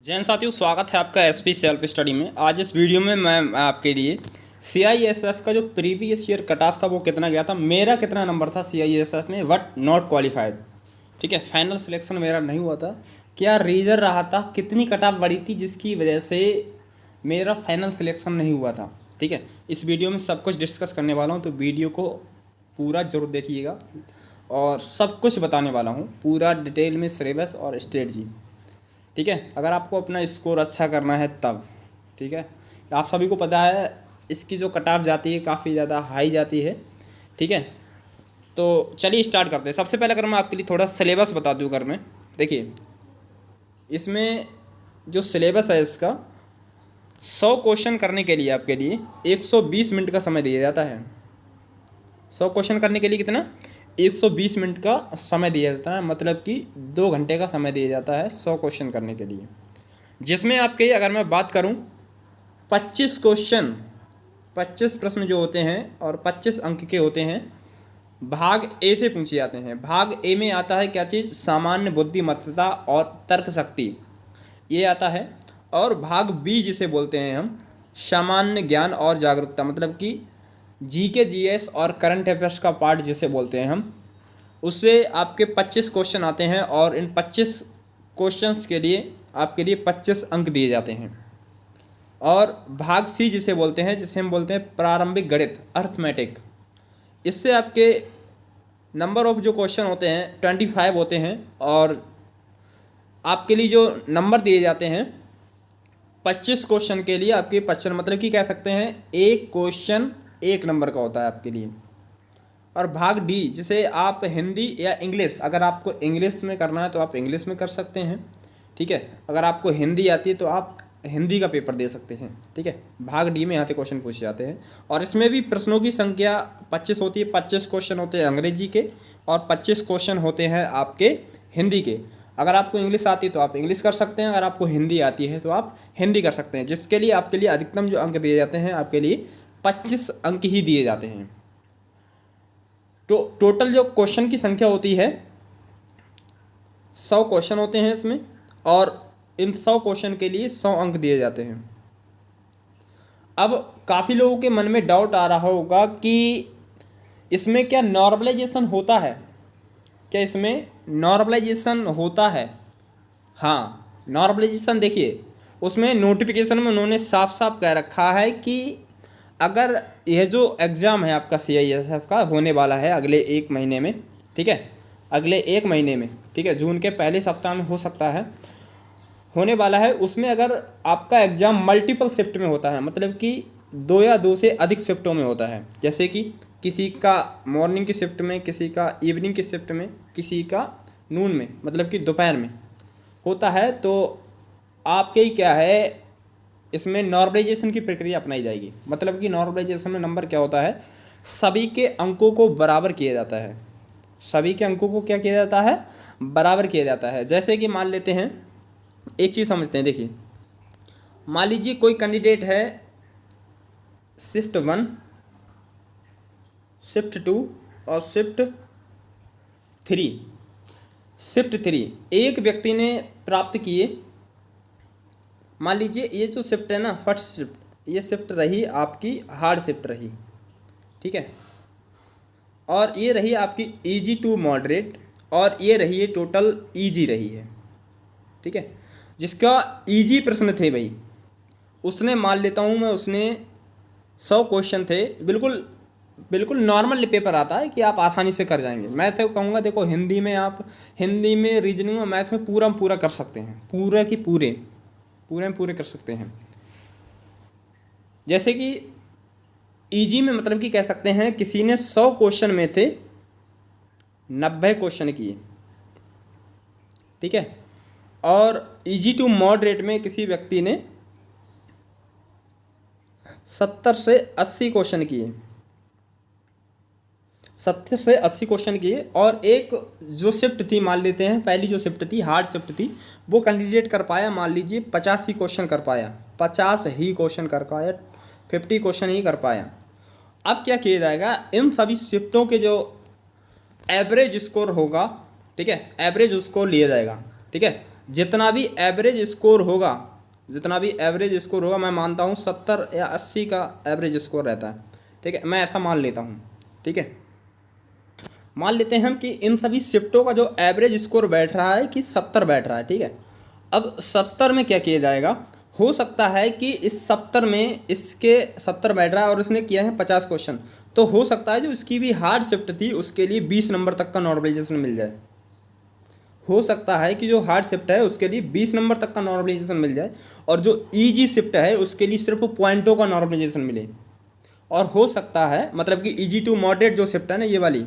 जैन साथियों, स्वागत है आपका एसपी सेल्फ स्टडी में। आज इस वीडियो में मैं आपके लिए सीआईएसएफ का जो प्रीवियस ईयर कट ऑफ था वो कितना गया था, मेरा कितना नंबर था सीआईएसएफ में, बट नॉट क्वालिफाइड। ठीक है, फाइनल सिलेक्शन मेरा नहीं हुआ था, क्या रीज़न रहा था, कितनी कट ऑफ बढ़ी थी जिसकी वजह से मेरा फाइनल सिलेक्शन नहीं हुआ था। ठीक है, इस वीडियो में सब कुछ डिस्कस करने वाला हूँ, तो वीडियो को पूरा ज़रूर देखिएगा और सब कुछ बताने वाला हूँ पूरा डिटेल में, सिलेबस और स्ट्रेटजी। ठीक है, अगर आपको अपना स्कोर अच्छा करना है तब। ठीक है, आप सभी को पता है इसकी जो कट ऑफ जाती है काफ़ी ज़्यादा हाई जाती है। ठीक है, तो चलिए स्टार्ट करते हैं। सबसे पहले अगर मैं आपके लिए थोड़ा सिलेबस बता दूँ, अगर मैं देखिए इसमें जो सिलेबस है इसका 100 क्वेश्चन करने के लिए आपके लिए 120 मिनट का समय दिया जाता है। 100 क्वेश्चन करने के लिए कितना 120 मिनट का समय दिया जाता है, मतलब कि 2 घंटे का समय दिया जाता है 100 क्वेश्चन करने के लिए। जिसमें आपके अगर मैं बात करूं 25 क्वेश्चन, 25 प्रश्न जो होते हैं और 25 अंक के होते हैं, भाग ए से पूछे जाते हैं। भाग ए में आता है क्या चीज़, सामान्य बुद्धिमत्ता और तर्क शक्ति, ये आता है। और भाग बी जिसे बोलते हैं हम सामान्य ज्ञान और जागरूकता, मतलब कि जीके जीएस और करंट अफेयर्स का पार्ट जिसे बोलते हैं हम, उससे आपके 25 क्वेश्चन आते हैं और इन 25 क्वेश्चंस के लिए आपके लिए 25 अंक दिए जाते हैं। और भाग सी जिसे बोलते हैं, जिसे हम बोलते हैं प्रारंभिक गणित, अर्थमेटिक, इससे आपके नंबर ऑफ जो क्वेश्चन होते हैं 25 होते हैं और आपके लिए जो नंबर दिए जाते हैं 25 क्वेश्चन के लिए आपके 25, मतलब कि कह सकते हैं एक क्वेश्चन 1 नंबर का होता है आपके लिए। और भाग डी जिसे आप हिंदी या इंग्लिश, अगर आपको इंग्लिश में करना है तो आप इंग्लिश में कर सकते हैं। ठीक है, अगर आपको हिंदी आती है तो आप हिंदी का पेपर दे सकते हैं। ठीक है, भाग डी में यहाँ से क्वेश्चन पूछे जाते हैं और इसमें भी प्रश्नों की संख्या 25 होती है। 25 क्वेश्चन होते हैं अंग्रेजी के और 25 क्वेश्चन होते हैं आपके हिंदी के। अगर आपको इंग्लिश आती है तो आप इंग्लिश कर सकते हैं, अगर आपको हिंदी आती है तो आप हिंदी कर सकते हैं, जिसके लिए आपके लिए अधिकतम जो अंक दिए जाते हैं आपके लिए 25 अंक ही दिए जाते हैं। तो टोटल जो क्वेश्चन की संख्या होती है 100 क्वेश्चन होते हैं इसमें और इन 100 क्वेश्चन के लिए 100 अंक दिए जाते हैं। अब काफ़ी लोगों के मन में डाउट आ रहा होगा कि इसमें क्या नॉर्मलाइजेशन होता है, क्या इसमें नॉर्मलाइजेशन होता है। हाँ, नॉर्मलाइजेशन देखिए उसमें नोटिफिकेशन में उन्होंने साफ साफ कह रखा है कि अगर यह जो एग्ज़ाम है आपका सीआईएसएफ का होने वाला है अगले 1 महीने में, ठीक है, अगले 1 महीने में, ठीक है, जून के पहले सप्ताह में हो सकता है, होने वाला है, उसमें अगर आपका एग्ज़ाम मल्टीपल शिफ्ट में होता है, मतलब कि 2 या 2 से अधिक शिफ्टों में होता है, जैसे कि किसी का मॉर्निंग की शिफ्ट में, किसी का इवनिंग की शिफ्ट में, किसी का नून में, मतलब कि दोपहर में होता है, तो आपके ही क्या है इसमें नॉर्मलाइजेशन की प्रक्रिया अपनाई जाएगी। मतलब कि नॉर्मलाइजेशन में नंबर क्या होता है, सभी के अंकों को बराबर किया जाता है। सभी के अंकों को क्या किया जाता है, बराबर किया जाता है। जैसे कि मान लेते हैं, एक चीज़ समझते हैं, देखिए मान लीजिए कोई कैंडिडेट है शिफ्ट 1, शिफ्ट 2 और शिफ्ट 3। शिफ्ट 3 एक व्यक्ति ने प्राप्त किए। मान लीजिए ये जो शिफ्ट है ना, फर्स्ट शिफ्ट, ये शिफ्ट रही आपकी हार्ड शिफ्ट रही, ठीक है, और ये रही आपकी इजी टू मॉडरेट, और ये रही है टोटल इजी रही है। ठीक है, जिसका इजी प्रश्न थे भाई, उसने मान लेता हूँ मैं, उसने 100 क्वेश्चन थे, बिल्कुल बिल्कुल नॉर्मल पेपर आता है कि आप आसानी से कर जाएंगे। मैं तो कहूँगा देखो हिंदी में आप, हिंदी में, रीजनिंग में, मैथ में पूरा कर सकते हैं, पूरे की पूरे कर सकते हैं। जैसे कि इजी में मतलब कि कह सकते हैं किसी ने 100 क्वेश्चन में थे 90 क्वेश्चन किए, ठीक है, और इजी टू मॉडरेट में किसी व्यक्ति ने 70 से 80 क्वेश्चन किए, 70 से 80 क्वेश्चन किए। और एक जो शिफ्ट थी, मान लेते हैं पहली जो शिफ्ट थी हार्ड शिफ्ट थी, वो कैंडिडेट कर पाया मान लीजिए 50 ही क्वेश्चन कर पाया, 50 ही क्वेश्चन कर पाया, 50 क्वेश्चन ही कर पाया। अब क्या किया जाएगा, इन सभी शिफ्टों के जो एवरेज स्कोर होगा, ठीक है, एवरेज उसको लिया जाएगा। ठीक है, जितना भी एवरेज स्कोर होगा, जितना भी एवरेज स्कोर होगा, मैं मानता हूँ 70 या 80 का एवरेज स्कोर रहता है, ठीक है, मैं ऐसा मान लेता हूँ, ठीक है। मान लेते हैं हम कि इन सभी शिफ्टों का जो एवरेज स्कोर बैठ रहा है कि 70 बैठ रहा है, ठीक है। अब 70 में क्या किया जाएगा, हो सकता है कि इस 70 में इसके 70 बैठ रहा है और उसने किया है 50 क्वेश्चन, तो हो सकता है जो इसकी भी हार्ड शिफ्ट थी उसके लिए 20 नंबर तक का नॉर्मलाइजेशन मिल जाए। हो सकता है कि जो हार्ड शिफ्ट है उसके लिए 20 नंबर तक का नॉर्मलाइजेशन मिल जाए, और जो ईजी शिफ्ट है उसके लिए सिर्फ पॉइंटों का नॉर्मलाइजेशन मिले। और हो सकता है मतलब कि ईजी टू मॉडरेट जो शिफ्ट है ना, ये वाली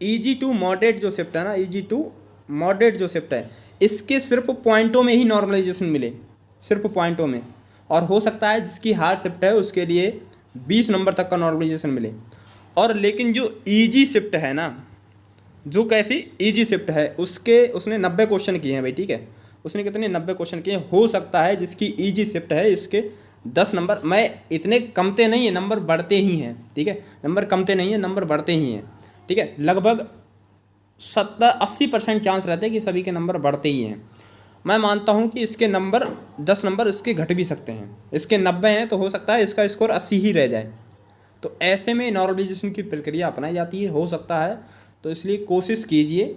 ईजी टू मॉडरेट जो शिफ्ट है ना, ईजी टू मॉडरेट जो शिफ्ट है, इसके सिर्फ पॉइंटों में ही नॉर्मलाइजेशन मिले, सिर्फ पॉइंटों में। और हो सकता है जिसकी हार्ड शिफ्ट है उसके लिए 20 नंबर तक का नॉर्मलाइजेशन मिले। और लेकिन जो ईजी शिफ्ट है ना, जो कैसी ईजी शिफ्ट है, उसने 90 क्वेश्चन किए हैं भाई, ठीक है। उसने कितने 90 क्वेश्चन किए। हो सकता है जिसकी ईजी शिफ्ट है इसके 10 नंबर, मैं इतने कमते नहीं है, नंबर बढ़ते ही हैं, ठीक है, नंबर कमते नहीं है, नंबर बढ़ते ही हैं, ठीक है। लगभग 70-80% चांस रहते हैं कि सभी के नंबर बढ़ते ही हैं। मैं मानता हूँ कि इसके नंबर 10 नंबर इसके घट भी सकते हैं, इसके 90 हैं तो हो सकता है इसका स्कोर 80 ही रह जाए। तो ऐसे में नॉर्मलाइजेशन की प्रक्रिया अपनाई जाती है, हो सकता है। तो इसलिए कोशिश कीजिए,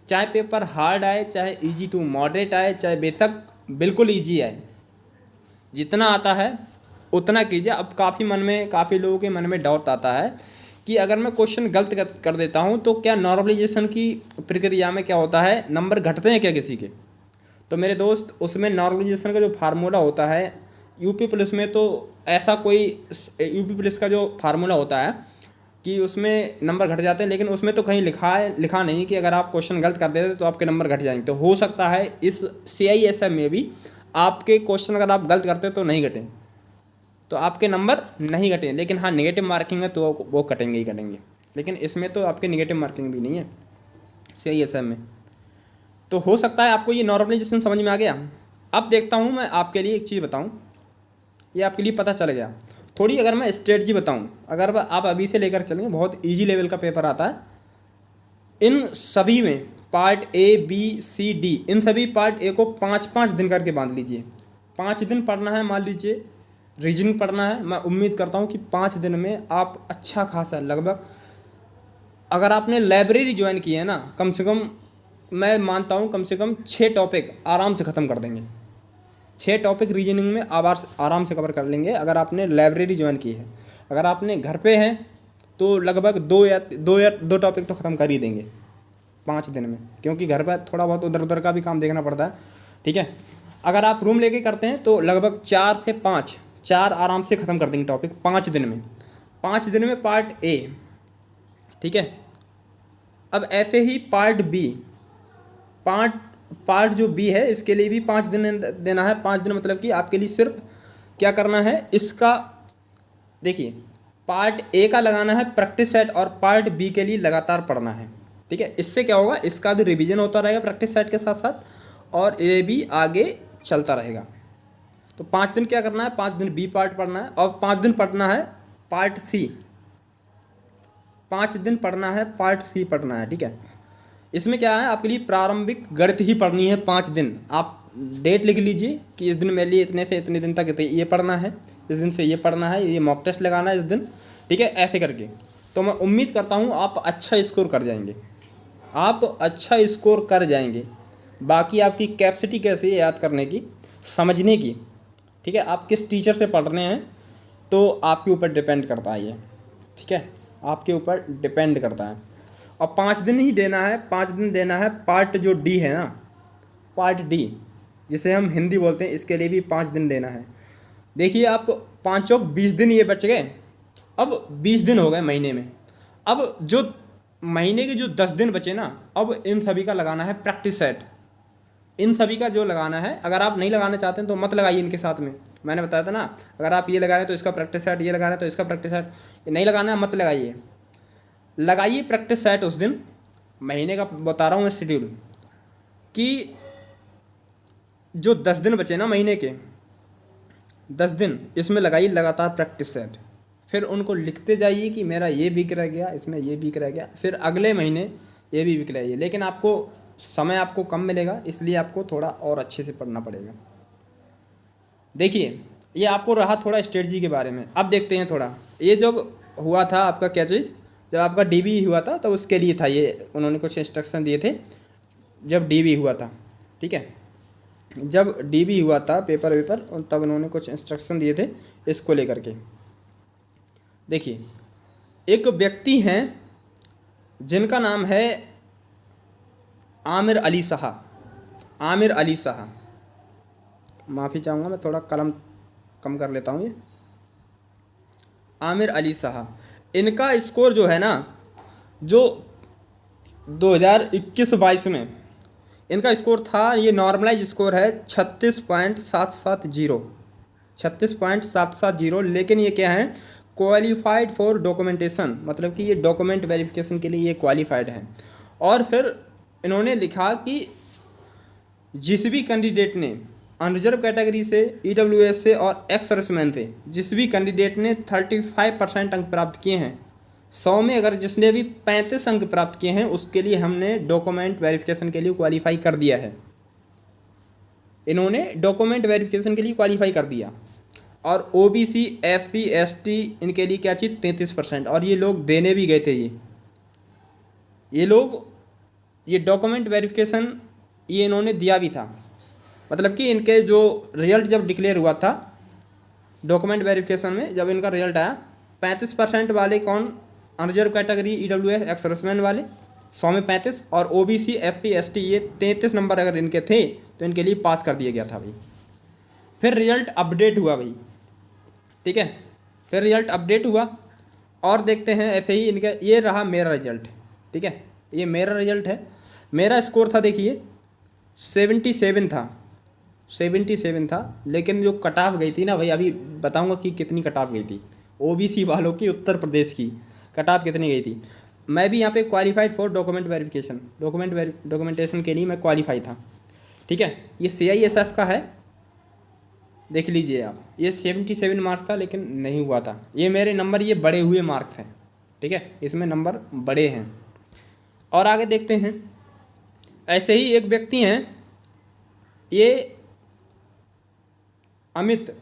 चाहे पेपर हार्ड आए, चाहे इजी टू मॉडरेट आए, चाहे बेशक बिल्कुल इजी आए, जितना आता है उतना कीजिए। अब काफ़ी लोगों के मन में डाउट आता है कि अगर मैं क्वेश्चन गलत कर देता हूँ तो क्या नॉर्मलाइजेशन की प्रक्रिया में क्या होता है, नंबर घटते हैं क्या किसी के। तो मेरे दोस्त, उसमें नॉर्मलाइजेशन का जो फार्मूला होता है, यूपी पुलिस में तो ऐसा कोई, यूपी पुलिस का जो फार्मूला होता है कि उसमें नंबर घट जाते हैं, लेकिन उसमें तो कहीं लिखा नहीं कि अगर आप क्वेश्चन गलत कर देते तो आपके नंबर घट जाएंगे। तो हो सकता है इस CISF में भी आपके क्वेश्चन अगर आप गलत करते हो तो नहीं घटें, तो आपके नंबर नहीं घटें। लेकिन हाँ, नेगेटिव मार्किंग है तो वो कटेंगे ही कटेंगे, लेकिन इसमें तो आपके नेगेटिव मार्किंग भी नहीं है CISF में। तो हो सकता है आपको ये नॉर्मलाइजेशन समझ में आ गया। अब देखता हूँ मैं आपके लिए एक चीज़ बताऊँ, ये आपके लिए पता चल गया थोड़ी। अगर मैं स्ट्रेटजी बताऊँ, अगर आप अभी से लेकर चलेंगे, बहुत ईजी लेवल का पेपर आता है। इन सभी में part A B C D, इन सभी पार्ट A को 5-5 दिन करके बांध लीजिए। 5 दिन पढ़ना है, मान लीजिए रीजनिंग पढ़ना है। मैं उम्मीद करता हूँ कि 5 दिन में आप अच्छा खासा, लगभग अगर आपने लाइब्रेरी ज्वाइन की है ना, कम से कम मैं मानता हूँ कम से कम 6 टॉपिक आराम से ख़त्म कर देंगे। 6 टॉपिक रीजनिंग में आराम से कवर कर लेंगे अगर आपने लाइब्रेरी ज्वाइन की है। अगर आपने घर पे हैं तो लगभग दो टॉपिक तो ख़त्म कर ही देंगे 5 दिन में, क्योंकि घर पर थोड़ा बहुत उधर उधर का भी काम देखना पड़ता है, ठीक है। अगर आप रूम लेके करते हैं तो लगभग 4 से 5, 4 आराम से ख़त्म कर देंगे टॉपिक 5 दिन में। 5 दिन में पार्ट A, ठीक है। अब ऐसे ही पार्ट B, पार्ट जो B है इसके लिए भी 5 दिन देना है। 5 दिन मतलब कि आपके लिए सिर्फ क्या करना है, इसका देखिए, पार्ट A का लगाना है प्रैक्टिस सेट और पार्ट B के लिए लगातार पढ़ना है, ठीक है। इससे क्या होगा, इसका भी रिवीजन होता रहेगा प्रैक्टिस सेट के साथ साथ, और ये भी आगे चलता रहेगा। तो 5 दिन क्या करना है, 5 दिन B पार्ट पढ़ना है और 5 दिन पढ़ना है पार्ट C, 5 दिन पढ़ना है पार्ट C पढ़ना है, ठीक है। इसमें क्या है, आपके लिए प्रारंभिक गणित ही पढ़नी है 5 दिन। आप डेट लिख लीजिए कि इस दिन मेरे लिए इतने से इतने दिन तक ये पढ़ना है, इस दिन से ये पढ़ना है, ये मॉक टेस्ट लगाना है इस दिन, ठीक है, ऐसे करके। तो मैं उम्मीद करता हूँ आप अच्छा स्कोर कर जाएंगे, आप अच्छा स्कोर कर जाएंगे। बाकी आपकी कैपेसिटी कैसी है याद करने की, समझने की, ठीक है, आप किस टीचर से पढ़ रहे हैं तो आपके ऊपर डिपेंड करता है ये, ठीक है, आपके ऊपर डिपेंड करता है। और 5 दिन ही देना है, 5 दिन देना है पार्ट जो D है ना, पार्ट D जिसे हम हिंदी बोलते हैं, इसके लिए भी 5 दिन देना है। देखिए आप 5 चौक 20 दिन ये बच गए। अब 20 दिन हो गए महीने में, अब जो महीने के जो 10 दिन बचे ना, अब इन सभी का लगाना है प्रैक्टिस सेट। इन सभी का जो लगाना है, अगर आप नहीं लगाना चाहते हैं तो मत लगाइए इनके साथ में। मैंने बताया था ना, अगर आप ये लगा रहे हैं तो इसका प्रैक्टिस सेट, ये लगा रहे हैं तो इसका प्रैक्टिस सेट, नहीं लगाना है मत लगाइए प्रैक्टिस सेट उस दिन। महीने का बता रहा हूँ मैं शेड्यूल, कि जो 10 दिन बचे ना महीने के, 10 दिन इसमें लगाइए लगातार प्रैक्टिस सेट। फिर उनको लिखते जाइए कि मेरा ये वीक रह गया, इसमें ये वीक रह गया, फिर अगले महीने ये भी वीक रहिए। लेकिन आपको समय आपको कम मिलेगा, इसलिए आपको थोड़ा और अच्छे से पढ़ना पड़ेगा। देखिए ये आपको रहा थोड़ा स्ट्रेटजी के बारे में। अब देखते हैं थोड़ा, ये जब हुआ था आपका क्या चीज़, जब आपका डीबी हुआ था तो उसके लिए था ये, उन्होंने कुछ इंस्ट्रक्शन दिए थे जब डीबी हुआ था। ठीक है, जब डीबी हुआ था पेपर वेपर, तब उन्होंने कुछ इंस्ट्रक्शन दिए थे इसको लेकर के। देखिए एक व्यक्ति हैं जिनका नाम है आमिर अली शाह। आमिर अली शाह, माफ़ी चाहूँगा मैं थोड़ा कलम कम कर लेता हूँ। ये आमिर अली शाह, इनका स्कोर जो है ना, जो 2021-22 में इनका स्कोर था, ये नॉर्मलाइज स्कोर है 36.770, 36.770। लेकिन ये क्या है, क्वालिफाइड फॉर डॉक्यूमेंटेशन, मतलब कि ये डॉक्यूमेंट वेरिफिकेशन के लिए ये क्वालिफाइड है। और फिर इन्होंने लिखा कि जिस भी कैंडिडेट ने अनरिजर्व कैटेगरी से, ईडब्ल्यूएस से और एक्स सर्विसमैन से जिस भी कैंडिडेट ने 35% अंक प्राप्त किए हैं, 100 में अगर जिसने भी 35 अंक प्राप्त किए हैं, उसके लिए हमने डॉक्यूमेंट वेरिफिकेशन के लिए क्वालिफाई कर दिया है। इन्होंने डॉक्यूमेंट वेरिफिकेशन के लिए क्वालिफाई कर दिया। और ओबीसी, एससी, एसटी इनके लिए क्या चीज़ 33%, और ये लोग देने भी गए थे। ये लोग ये डॉक्यूमेंट वेरिफिकेशन ये इन्होंने दिया भी था। मतलब कि इनके जो रिजल्ट जब डिक्लेयर हुआ था डॉक्यूमेंट वेरिफिकेशन में, जब इनका रिजल्ट आया, 35% वाले कौन, unreserved category, EWS, ex serviceman वाले 100 में 35, और ओबीसी, एससी, एसटी ये 33 नंबर अगर इनके थे तो इनके लिए पास कर दिया गया था भाई। फिर रिजल्ट अपडेट हुआ भाई। ठीक है, फिर रिजल्ट अपडेट हुआ और देखते हैं ऐसे ही इनका, ये रहा मेरा रिजल्ट। ठीक है, ये मेरा रिजल्ट है। मेरा स्कोर था देखिए 77 था, 77 था। लेकिन जो कट ऑफ गई थी ना भाई, अभी बताऊंगा कि कितनी कट ऑफ गई थी ओबीसी वालों की, उत्तर प्रदेश की कट ऑफ कितनी गई थी। मैं भी यहाँ पे qualified for document verification, documentation के लिए मैं क्वालिफाई था। ठीक है, ये CISF का है, देख लीजिए आप। ये 77 मार्क्स था लेकिन नहीं हुआ था। ये मेरे नंबर ये बड़े हुए मार्क्स हैं। ठीक है, इसमें नंबर बड़े हैं। और आगे देखते हैं, ऐसे ही एक व्यक्ति हैं, ये अमित,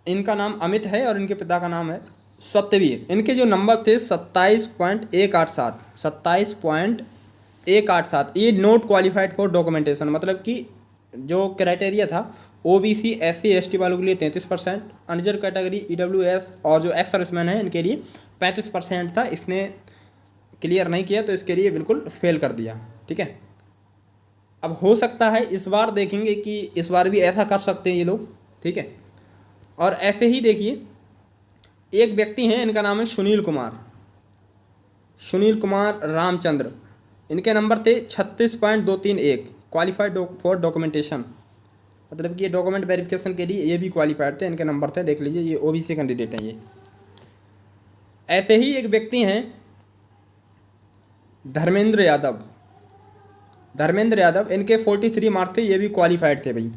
इनका नाम अमित है और इनके पिता का नाम है सत्यवीर। इनके जो नंबर थे 27.187, 27.187। ये नोट क्वालिफाइड फॉर डॉक्यूमेंटेशन, मतलब कि जो क्राइटेरिया था ओबीसी, एससी, एसटी वालों के लिए 33%, अनरिजर्व कैटेगरी, ईडब्ल्यूएस और जो एक्स सर्विसमैन है इनके लिए 35% था। इसने क्लियर नहीं किया तो इसके लिए बिल्कुल फेल कर दिया। ठीक है, अब हो सकता है इस बार देखेंगे कि इस बार भी ऐसा कर सकते हैं ये लोग। ठीक है, और ऐसे ही देखिए एक व्यक्ति हैं, इनका नाम है सुनील कुमार, सुनील कुमार रामचंद्र। इनके नंबर थे 36.231, क्वालिफाइड फॉर डॉक्यूमेंटेशन, मतलब कि ये डॉक्यूमेंट वेरिफिकेशन के लिए ये भी क्वालिफाइड थे। इनके नंबर थे, देख लीजिए, ये ओबीसी कैंडिडेट हैं ये। ऐसे ही एक व्यक्ति हैं धर्मेंद्र यादव, धर्मेंद्र यादव, इनके 43 मार्क्स थे, ये भी क्वालिफाइड थे भाई।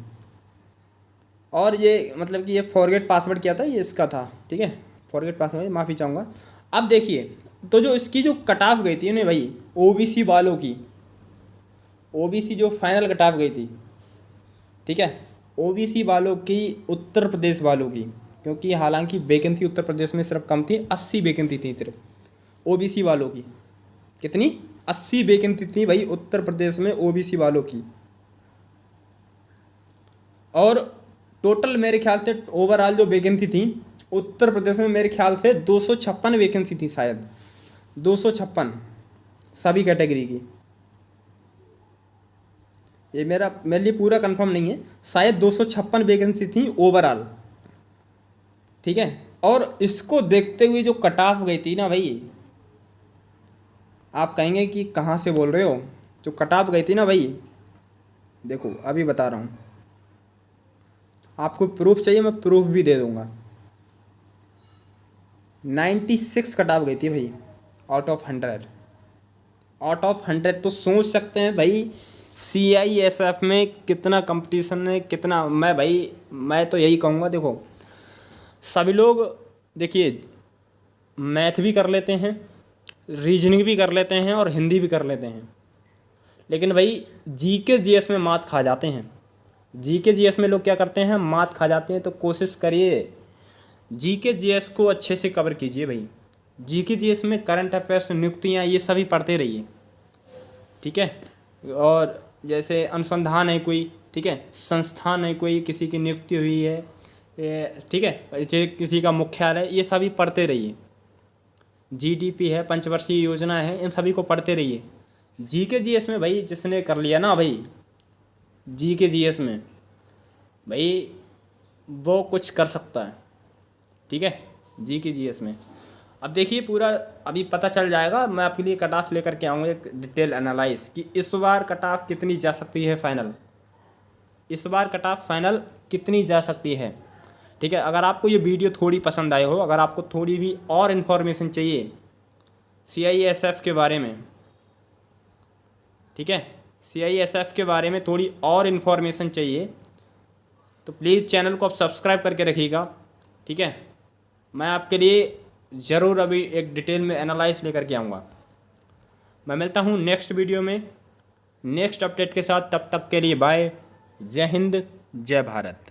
और ये मतलब कि ये फॉरगेट पासवर्ड किया था, ये इसका था। ठीक है, फॉरगेट पासवर्ड, माफ़ी चाहूँगा। अब देखिए, तो जो इसकी जो कट ऑफ गई थी ना भाई ओबीसी वालों की, ओबीसी जो फाइनल कट ऑफ गई थी, ठीक है, ओबीसी वालों की, उत्तर प्रदेश वालों की, क्योंकि हालांकि वैकेंसी उत्तर प्रदेश में सिर्फ कम थी, 80 वैकेंसी थी सिर्फ ओबीसी वालों की। कितनी? 80 वैकेंसी थी भाई उत्तर प्रदेश में ओबीसी वालों की। और टोटल मेरे ख्याल से ओवरऑल जो वैकेंसी थी उत्तर प्रदेश में, मेरे ख्याल से 256 वैकेंसी थी शायद, 256 सभी कैटेगरी की। ये मेरे लिए पूरा कंफर्म नहीं है, शायद 256 वैकेंसी थी ओवरऑल। ठीक है, और इसको देखते हुए जो कट ऑफ गई थी ना भाई, आप कहेंगे कि कहाँ से बोल रहे हो, जो कट ऑफ गई थी ना भाई, देखो अभी बता रहा हूँ आपको। प्रूफ चाहिए, मैं प्रूफ भी दे दूँगा। 96 कट ऑफ गई थी भाई, आउट ऑफ 100, आउट ऑफ 100। तो सोच सकते हैं भाई CISF में कितना कंपटीशन है, कितना। मैं तो यही कहूँगा, देखो सभी लोग देखिए मैथ भी कर लेते हैं, रीजनिंग भी कर लेते हैं और हिंदी भी कर लेते हैं, लेकिन भाई जीके जीएस में मात खा जाते हैं। जीके जीएस में लोग क्या करते हैं, मात खा जाते हैं। तो कोशिश करिए जीके जीएस को अच्छे से कवर कीजिए भाई। जीके जीएस में करंट अफेयर्स, नियुक्तियाँ, ये सभी पढ़ते रहिए, ठीक है। और जैसे अनुसंधान है कोई, ठीक है, संस्थान है कोई, किसी की नियुक्ति हुई है, ठीक है, किसी का मुख्यालय, ये सभी पढ़ते रहिए। जीडीपी है, पंचवर्षीय योजना है, इन सभी को पढ़ते रहिए। जीके जीएस में भाई जिसने कर लिया ना भाई, जीके जीएस में भाई वो कुछ कर सकता है, ठीक है, जीके जीएस में। अब देखिए पूरा अभी पता चल जाएगा। मैं आपके लिए कट ऑफ लेकर के आऊँगा एक डिटेल एनालाइज कि इस बार कट ऑफ कितनी जा सकती है फाइनल, इस बार कट ऑफ फाइनल कितनी जा सकती है, ठीक है। अगर आपको ये वीडियो थोड़ी पसंद आई हो, अगर आपको थोड़ी भी और इन्फॉर्मेशन चाहिए CISF के बारे में, ठीक है, CISF के बारे में थोड़ी और इन्फॉर्मेशन चाहिए, तो प्लीज़ चैनल को आप सब्सक्राइब करके रखिएगा, ठीक है। मैं आपके लिए ज़रूर अभी एक डिटेल में एनालाइज लेकर के आऊँगा। मैं मिलता हूँ नेक्स्ट वीडियो में नेक्स्ट अपडेट के साथ। तब तक के लिए बाय। जय हिंद, जय भारत।